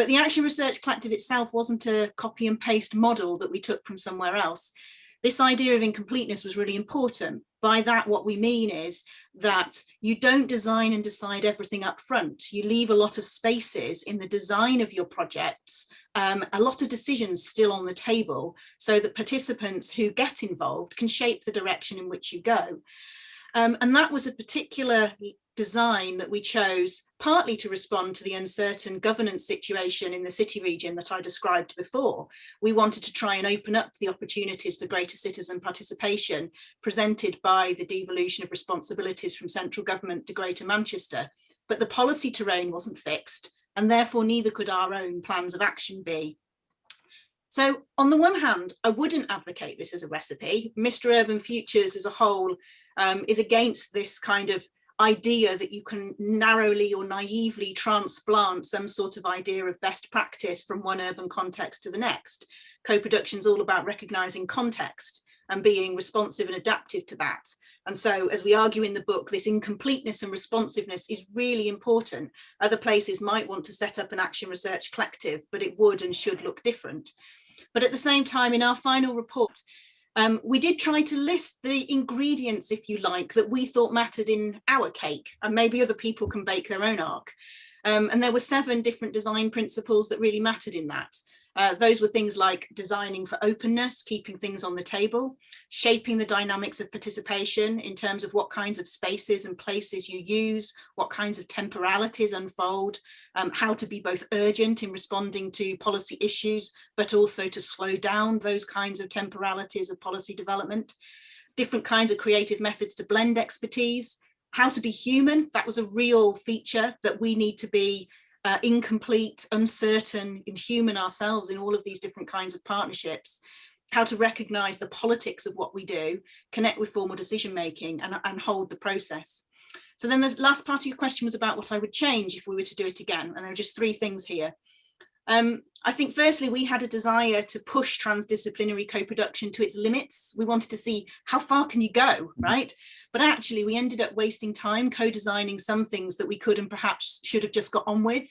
But the Action Research Collective itself wasn't a copy and paste model that we took from somewhere else. This idea of incompleteness was really important. By that, what we mean is that you don't design and decide everything up front. You leave a lot of spaces in the design of your projects, a lot of decisions still on the table, so that participants who get involved can shape the direction in which you go. And that was a particular design that we chose partly to respond to the uncertain governance situation in the city region that I described before. We wanted to try and open up the opportunities for greater citizen participation presented by the devolution of responsibilities from central government to Greater Manchester, but the policy terrain wasn't fixed, and therefore neither could our own plans of action be. So on the one hand, I wouldn't advocate this as a recipe. Mistra Urban Futures as a whole is against this kind of idea that you can narrowly or naively transplant some sort of idea of best practice from one urban context to the next. Co-production is all about recognizing context and being responsive and adaptive to that. And so, as we argue in the book, this incompleteness and responsiveness is really important. Other places might want to set up an Action Research Collective, but it would and should look different. But at the same time, in our final report, we did try to list the ingredients, if you like, that we thought mattered in our cake, and maybe other people can bake their own arc. And there were 7 different design principles that really mattered in that. Those were things like designing for openness, keeping things on the table, shaping the dynamics of participation in terms of what kinds of spaces and places you use, what kinds of temporalities unfold, how to be both urgent in responding to policy issues, but also to slow down those kinds of temporalities of policy development, different kinds of creative methods to blend expertise, how to be human. That was a real feature, that we need to be incomplete, uncertain, inhuman ourselves in all of these different kinds of partnerships, how to recognize the politics of what we do, connect with formal decision making, and hold the process. So then the last part of your question was about what I would change if we were to do it again, and there are just 3 things here. I think firstly, we had a desire to push transdisciplinary co-production to its limits. We wanted to see how far can you go, right? But actually we ended up wasting time co-designing some things that we could and perhaps should have just got on with,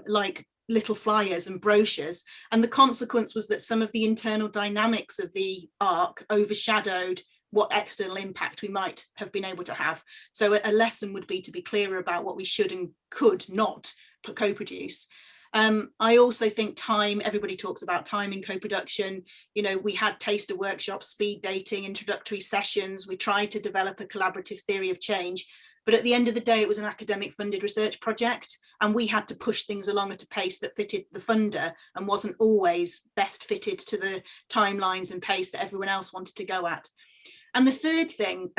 like little flyers and brochures. And the consequence was that some of the internal dynamics of the arc overshadowed what external impact we might have been able to have. So a lesson would be to be clearer about what we should and could not co-produce. I also think time, everybody talks about time in co-production. You know, we had taster workshops, speed dating, introductory sessions. We tried to develop a collaborative theory of change, but at the end of the day, it was an academic funded research project, and we had to push things along at a pace that fitted the funder and wasn't always best fitted to the timelines and pace that everyone else wanted to go at. And the third thing,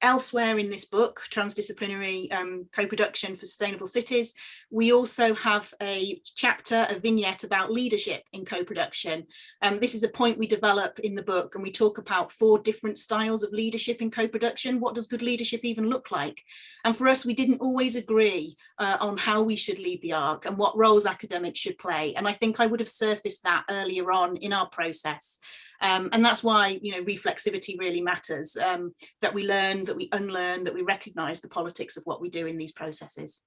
elsewhere in this book, Transdisciplinary Co-Production for Sustainable Cities, we also have a chapter, a vignette about leadership in co-production. This is a point we develop in the book, and we talk about 4 different styles of leadership in co-production. What does good leadership even look like? And for us, we didn't always agree on how we should lead the arc and what roles academics should play. And I think I would have surfaced that earlier on in our process. And that's why, you know, reflexivity really matters, that we learn, that we unlearn, that we recognise the politics of what we do in these processes.